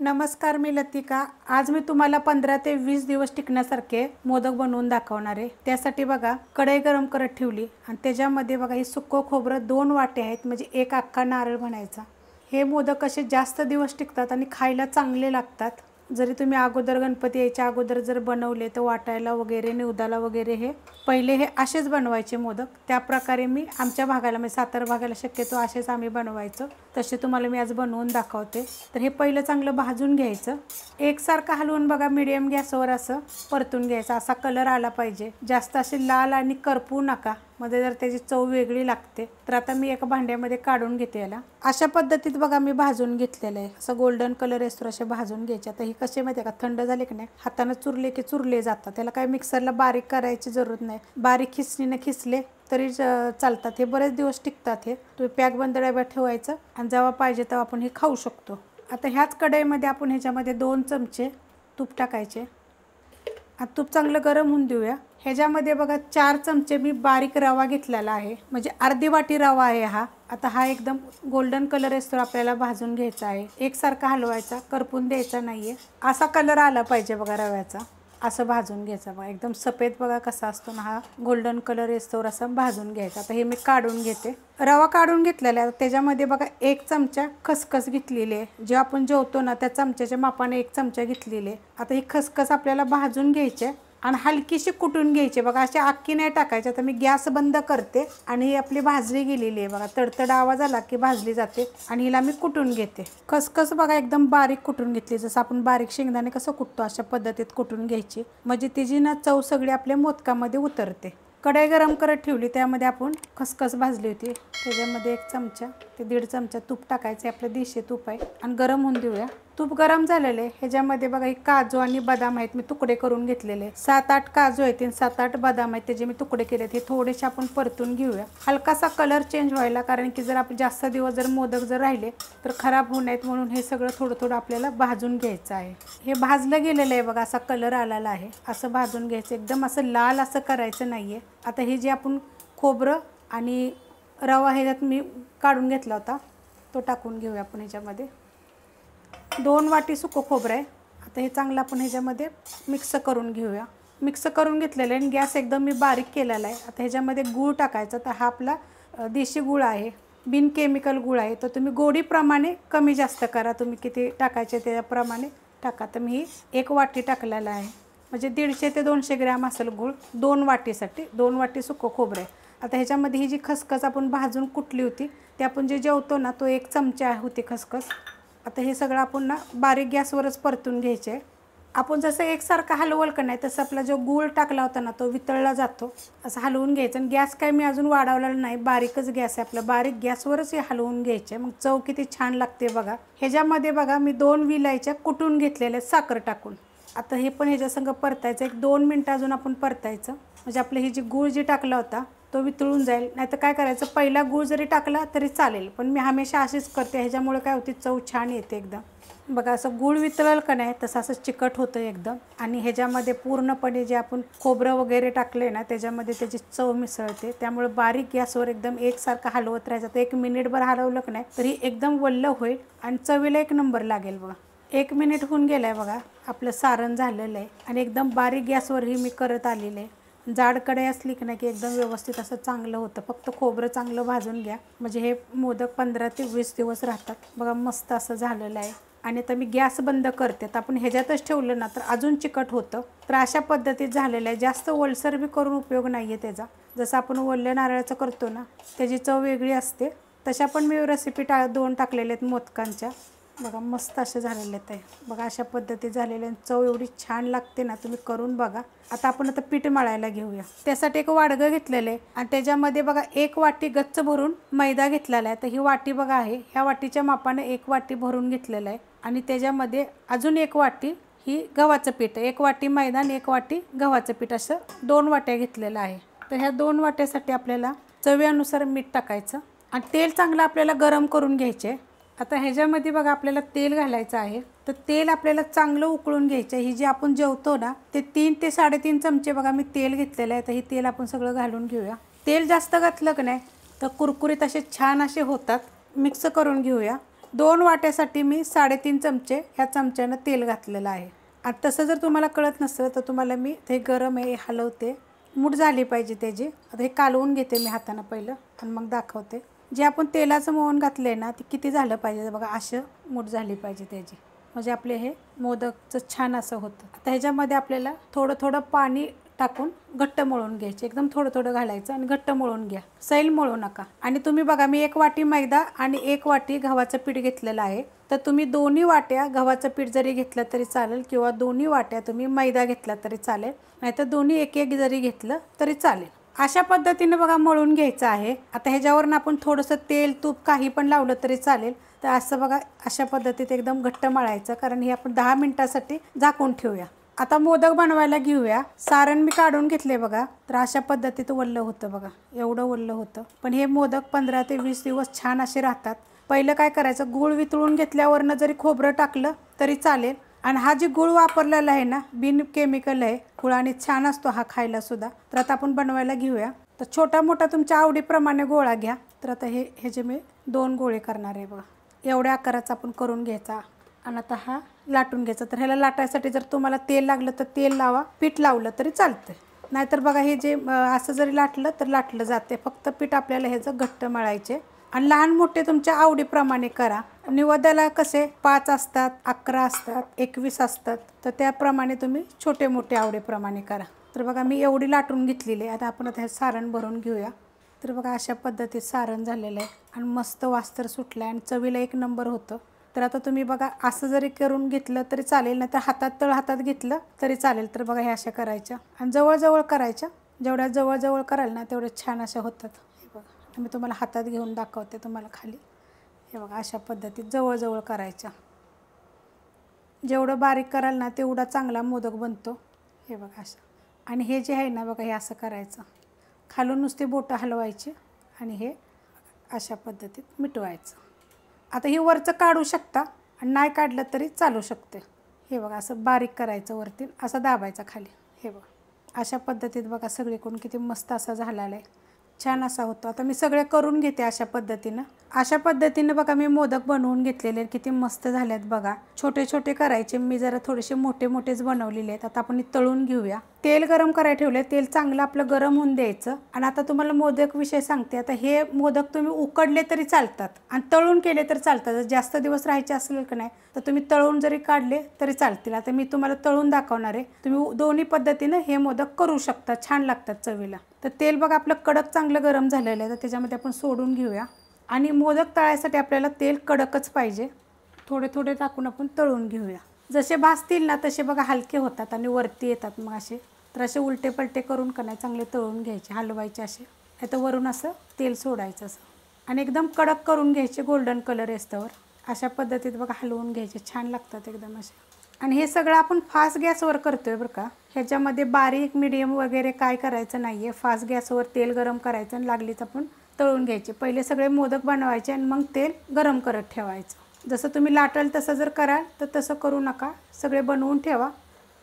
नमस्कार, मी लतिका। आज मी तुम्हाला 15 ते 20 दिवस टिकण्यासारखे मोदक बनवून दाखवणार आहे। त्यासाठी बघा कढई गरम करत ठेवली आणि त्याच्यामध्ये बघा हे सुक्क खोबरं 2 वाटे आहेत, म्हणजे एक अख्खा नारळ बनायचा। हे मोदक असे जास्त दिवस टिकतात आणि खायला चांगले लागतात। जरी तुम्ही अगोदर गणपती यायच्या अगोदर जर बनवले तर वाटायला वगैरे निवदाला वगैरे हे पहिले हे असेच बनवायचे मोदक। त्या प्रकारे मी आमच्या भागाला म्हणजे सातारा भागाला शक्यतो असेच आम्ही बनवायचो, तसे तुम्हाला मी आज बनवून दाखवते। तर हे पहिलं चांगलं भाजून घ्यायचं, एकसारखं हलवून बघा मीडियम गॅसवर असं परतून घ्यायचं। असा कलर आला पाहिजे, जास्त असे लाल आणि करपू नका, मध्ये जर त्याची चव वेगळी लागते। तर आता मी एका भांड्यामध्ये काढून घेते याला। अशा पद्धतीत बघा मी भाजून घेतलेलं आहे, असं गोल्डन कलर येतो असे भाजून घ्यायचे। आता ही कसे माहिती का थंड झाले की नाही हाताने चुरले की चुरले जातात, त्याला काय मिक्सरला बारीक करायची जरूरत नाही, बारीक खिसणीने खिसले तरी चालतात। हे बरेच दिवस टिकतात। हे तुम्ही पॅक बंद डब्यात ठेवायचं आणि जेव्हा पाहिजे तेव्हा आपण हे खाऊ शकतो। आता ह्याच कढईमध्ये आपण ह्याच्यामध्ये 2 चमचे तूप टाकायचे। आता तूप चांगलं गरम होऊन देऊया। ह्याच्यामध्ये बघा 4 चमचे मी बारीक रवा घेतलेला आहे, म्हणजे अर्धी वाटी रवा आहे हा। आता हा एकदम गोल्डन कलर असतो आपल्याला भाजून घ्यायचा आहे, एकसारखा हलवायचा, करपून द्यायचा नाहीये। असा कलर आला पाहिजे बघा रव्याचा, असं भाजून घ्यायचा बघा। एकदम सफेद बघा कसा असतो ना, हा गोल्डन कलर असतो असं भाजून घ्यायचा। आता हे मी काढून घेते। रवा काढून घेतलेला आहे, त्याच्यामध्ये बघा 1 चमचा खसखस घेतलेली आहे, जे आपण जेवतो ना त्या चमच्याच्या मापाने 1 चमचा घेतलेली आहे। आता ही खसखस आपल्याला भाजून घ्यायची आणि हलकीशी कुटून घ्यायची बघा, अशी अख्खी नाही टाकायची। आता मी गॅस बंद करते आणि ही आपली भाजली गेलेली आहे बघा, तडतड आवाज आला की भाजली जाते आणि हिला मी कुटून घेते। खसखस बघा एकदम बारीक कुटून घेतली, जसं आपण बारीक शेंगदाणे कसं कुटतो अशा पद्धतीत कुटून घ्यायची, म्हणजे तिची ना चव सगळी आपल्या मोदकामध्ये उतरते। कढई गरम करत ठेवली, त्यामध्ये आपण खसखस भाजली होती, त्याच्यामध्ये 1 चमचा ते 1.5 चमचा तूप टाकायचे, आपलं देशी तूप आहे, आणि गरम होऊन देऊया। तूप गरम झालेले ह्याच्यामध्ये बघा हे काजू आणि बदाम आहेत, मी तुकडे करून घेतलेले 7-8 काजू आहेत आणि 7-8 बदाम आहेत, त्याचे मी तुकडे केलेत। हे थोडेसे आपण परतून घेऊया, हलकासा कलर चेंज व्हायला, कारण की जर आपण जास्त दिवस जर मोदक जर राहिले तर खराब होऊ नयेत, म्हणून हे सगळं थोडं थोडं आपल्याला भाजून घ्यायचं आहे। हे भाजलं गेलेलं आहे बघा, असा कलर आलेला आहे, असं भाजून घ्यायचं, एकदम असं लाल असं करायचं नाहीये। आता हे जे आपण खोबरं आणि रवा ह्याच्यात मी काढून घेतला होता तो टाकून घेऊया आपण ह्याच्यामध्ये। 2 वाटी सुकं खोबरं आहे। आता हे चांगलं आपण ह्याच्यामध्ये मिक्स करून घेऊया। मिक्स करून घेतलेलं आहे आणि गॅस एकदम मी बारीक केलेला आहे। आता ह्याच्यामध्ये गूळ टाकायचा, तर हा आपला देशी गूळ आहे, बिन केमिकल गूळ आहे, तर तुम्ही गोडीप्रमाणे कमी जास्त करा, तुम्ही किती टाकायचे त्याप्रमाणे टाका। तर मी 1 वाटी टाकलेला आहे, म्हणजे 150 ते 200 ग्रॅम असेल गूळ 2 वाटीसाठी। 2 वाटी सुकं खोबरं आहे। आता ह्याच्यामध्ये ही जी खसखस आपण भाजून कुटली होती, ते आपण जे जेवतो ना तो 1 चमचा होती खसखस। आता हे सगळं आपण ना बारीक गॅसवरच परतून घ्यायचे आहे। आपण जसं एकसारखं हलवलं का नाही तसं आपला जो गूळ टाकला होता ना तो वितळला जातो, असं हलवून घ्यायचं। आणि गॅस काय मी अजून वाढवलेला नाही, बारीकच गॅस आहे आपला, बारीक गॅसवरच हे हलवून घ्यायचे, मग चव किती छान लागते बघा। ह्याच्यामध्ये बघा मी 2 विलायच्या कुटून घेतलेल्या साखर टाकून, आता हे पण ह्याच्या संग परतायचं, 1-2 मिनटं अजून आपण परतायचं, म्हणजे आपलं हे जे गूळ जे टाकला होता तो वितळून जाईल। नाही तर काय करायचं, पहिला गूळ जरी टाकला तरी चालेल, पण मी हमेशा अशीच करते, ह्याच्यामुळे काय होते चव छान येते एकदम। बघा असं गूळ वितळलं का नाही तसं असं चिकट होतं एकदम, आणि ह्याच्यामध्ये पूर्णपणे जे आपण खोबरं वगैरे टाकले ना त्याच्यामध्ये त्याची चव मिसळते, त्यामुळे बारीक गॅसवर एकदम एकसारखं हलवत राहायचं। तर 1 मिनिटभर हलवलं का नाही तरी एकदम वल्ल होईल आणि चवीला 1 नंबर लागेल बघा। 1 मिनिट होऊन गेलं आहे बघा, आपलं सारण झालेलं आहे आणि एकदम बारीक गॅसवरही मी करत आलेलं आहे। जाड कढई असली की नाही की एकदम व्यवस्थित असं चांगलं होतं, फक्त खोबरं चांगलं भाजून घ्या, म्हणजे हे मोदक 15 ते 20 दिवस राहतात बघा। मस्त असं झालेलं आहे। आणि आता मी गॅस बंद करते, तर आपण ह्याच्यातच ठेवलं ना तर अजून चिकट होतं, तर अशा पद्धतीत झालेलं आहे। जास्त ओलसर बी करून उपयोग नाही आहे त्याचा, जसं आपण ओल्या नारळाचं करतो ना त्याची चव वेगळी असते, तशा पण मी रेसिपी 2 टाकलेले आहेत मोदकांच्या बघा। मस्त असे झालेले आहेत बघा, अशा पद्धतीत झालेले, चव एवढी छान लागते ना, तुम्ही करून बघा। आता आपण पीठ मळायला घेऊया, त्यासाठी 1 वाडगं घेतलेलं आहे आणि त्याच्यामध्ये बघा 1 वाटी गच्च भरून मैदा घेतलेला आहे। तर ही वाटी बघा आहे, ह्या वाटीच्या मापाने 1 वाटी भरून घेतलेलं आहे आणि त्याच्यामध्ये अजून 1 वाटी ही गव्हाचं पीठ, 1 वाटी मैदा आणि 1 वाटी गव्हाचं पीठ, असं 2 वाट्या घेतलेलं आहे। तर ह्या 2 वाट्यासाठी आपल्याला चवीनुसार मीठ टाकायचं आणि तेल चांगलं आपल्याला गरम करून घ्यायचे। आता ह्याच्यामध्ये बघा आपल्याला तेल घालायचं आहे, तर तेल आपल्याला चांगलं उकळून घ्यायचं। ही जे आपण जेवतो ना ते 3 ते 3.5 चमचे बघा मी तेल घेतलेलं आहे, तर हे तेल आपण सगळं घालून घेऊया। तेल जास्त घातलं की नाही तर कुरकुरीत असे छान असे होतात, मिक्स करून घेऊया। 2 वाट्यासाठी मी 3.5 चमचे ह्या चमच्यानं तेल घातलेलं आहे. आता तसं जर तुम्हाला कळत नसलं तर तुम्हाला मी ते गरम आहे हलवते, मूठ झाली पाहिजे त्याची. आता हे कालवून घेते मी हातानं पहिलं आणि मग दाखवते. जे आपण तेलाचं मोहन घातलं आहे ना ते किती झालं पाहिजे बघा, असं मूठ झाली पाहिजे त्याची, म्हणजे आपले हे मोदकचं छान असं होतं. आता ह्याच्यामध्ये आपल्याला थोडं थोडं पाणी टाकून घट्ट मळून घ्यायचे, एकदम थोडं थोडं घालायचं आणि घट्ट मळून घ्या, सैल मळू नका. आणि तुम्ही बघा मी 1 वाटी मैदा आणि 1 वाटी गव्हाचं पीठ घेतलेलं आहे. तर तुम्ही 2 वाट्या गव्हाचं पीठ जरी घेतलं तरी चालेल किंवा 2 वाट्या तुम्ही मैदा घेतला तरी चालेल, नाहीतर दोन्ही 1-1 जरी घेतलं तरी चालेल. अशा पद्धतीने बघा मळून घ्यायचं आहे. आता ह्याच्यावरून आपण थोडंसं तेल तूप काही पण लावलं तरी चालेल. तर असं बघा अशा पद्धतीत एकदम घट्ट मळायचं, कारण हे आपण 10 मिनिटासाठी झाकून ठेवूया. आता मोदक बनवायला घेऊया. सारण मी काढून घेतले बघा. तर अशा पद्धतीत वल्लं होतं बघा, एवढं वल्लं होतं. पण हे मोदक 15 ते 20 दिवस छान असे राहतात. पहिलं काय करायचं, गूळ वितळून घेतल्यावरनं जरी खोबरं टाकलं तरी चालेल. आणि हा जे गूळ वापरलेला आहे ना बिन केमिकल आहे गूळ आणि छान असतो हा खायला सुद्धा. तर आता आपण बनवायला घेऊया. तर छोटा मोठा तुमच्या आवडीप्रमाणे गोळा घ्या. तर आता ह्याचे मी 2 गोळे करणार आहे बघा. एवढ्या आकाराचा आपण करून घ्यायचा आणि आता हा लाटून घ्यायचा. तर ह्याला लाटायसाठी जर तुम्हाला तेल लागलं तर तेल लावा, पीठ लावलं तरी चालतं. नाहीतर बघा हे जे असं जरी लाटलं तर लाटलं जाते, फक्त पीठ आपल्याला ह्याचं घट्ट मळायचे. आणि लहान मोठे तुमच्या आवडीप्रमाणे करा. निवेद्याला कसे 5 असतात, 11 असतात, 21 असतात, तर त्याप्रमाणे तुम्ही छोटे मोठे आवडीप्रमाणे करा. तर बघा मी एवढी लाटून घेतलेली आहे. आता आपण हे सारण भरून घेऊया. तर बघा अशा पद्धतीत सारण झालेलं आहे आणि मस्त वास्तर सुटलं आहे आणि चवीला 1 नंबर होतं. तर आता तुम्ही बघा असं जरी करून घेतलं तरी चालेल, नाही तर तळ हातात घेतलं तरी चालेल. तर बघा हे अशा करायच्या आणि जवळजवळ करायच्या. जेवढ्या जवळजवळ कराल ना तेवढे छान अशा होतात. हे बघा मी तुम्हाला हातात घेऊन दाखवते तुम्हाला खाली. हे बघा अशा पद्धतीत जवळजवळ करायच्या. जेवढं बारीक कराल ना तेवढा चांगला मोदक बनतो. हे बघा असं. आणि हे जे आहे ना बघा हे असं करायचं, खालून नुसते बोटं हलवायचे आणि हे अशा पद्धतीत मिटवायचं. आता हे वरचं काढू शकता आणि नाही काढलं तरी चालू शकते. हे बघा असं बारीक करायचं, वरती असं दाबायचं खाली. हे बघा अशा पद्धतीत बघा सगळीकडून किती मस्त असा झालेला आहे, छान असा होतो. आता मी सगळे करून घेते अशा पद्धतीनं. अशा पद्धतीनं बघा मी मोदक बनवून घेतलेले किती मस्त झालेत बघा. छोटे छोटे करायचे, मी जरा थोडेसे मोठे मोठेच बनवलेले आहेत. आता आपण तळून घेऊया. तेल गरम करायला ठेवले, तेल चांगलं आपलं गरम होऊन द्यायचं. आणि आता तुम्हाला मोदक विषय सांगते. आता हे मोदक तुम्ही उकडले तरी चालतात आणि तळून केले तर चालतात. जर जास्त दिवस राहायचे असेल की नाही तर तुम्ही तळून जरी काढले तरी चालतील. आता मी तुम्हाला तळून दाखवणार आहे. तुम्ही दोन्ही पद्धतीनं हे मोदक करू शकता, छान लागतात चवीला. तर तेल बघा आपलं कडक चांगलं गरम झालेलं आहे. तर त्याच्यामध्ये आपण सोडून घेऊया. आणि मोदक तळायसाठी आपल्याला तेल कडकच पाहिजे. थोडे थोडे टाकून आपण तळून घेऊया. जसे भाजतील ना तसे बघा हलके होतात आणि वरती येतात मग असे. तर असे उलटे पलटे करून का नाही चांगले तळून घ्यायचे, हलवायचे असे. नाही तर वरून असं तेल सोडायचं असं आणि एकदम कडक करून घ्यायचे, गोल्डन कलर येस्तवर. अशा पद्धतीत बघा हलवून घ्यायचे, छान लागतात एकदम असे. आणि हे सगळं आपण फास्ट गॅसवर करतोय बरं का. ह्याच्यामध्ये बारीक मीडियम वगैरे काय करायचं नाही आहे. फास्ट गॅसवर तेल गरम करायचं आणि लागलीच आपण तळून घ्यायचे. पहिले सगळे मोदक बनवायचे आणि मग तेल गरम करत ठेवायचं. जसं तुम्ही लाटाल तसं जर कराल तर तसं करू नका, सगळे बनवून ठेवा.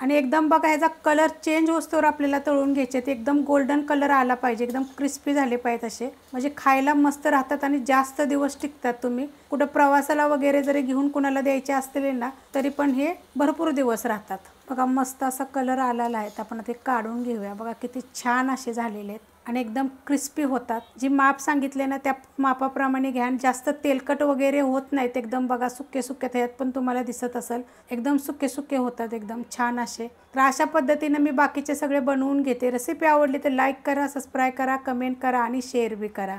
आणि एकदम बघा ह्याचा कलर चेंज होस्तोवर आपल्याला तळून घ्यायचे. ते एकदम गोल्डन कलर आला पाहिजे, एकदम क्रिस्पी झाले पाहिजेत असे, म्हणजे खायला मस्त राहतात आणि जास्त दिवस टिकतात. तुम्ही कुठं प्रवासाला वगैरे जरी घेऊन कुणाला द्यायचे असतील ना तरी पण हे भरपूर दिवस राहतात. बघा मस्त असा कलर आलेला आहे. आपण ते काढून घेऊया. बघा किती छान असे झालेले आहेत आणि एकदम क्रिस्पी होतात. जी माप सांगितले ना त्या मापाप्रमाणे घ्या. जास्त तेलकट वगैरे होत नाहीत. एकदम बघा सुके सुके ह्यात पण तुम्हाला दिसत असेल, एकदम सुके सुके होतात एकदम छान असे. तर अशा पद्धतीने मी बाकीचे सगळे बनवून घेते. रेसिपी आवडली तर लाईक करा, सबस्क्राईब करा, कमेंट करा आणि शेअर बी करा.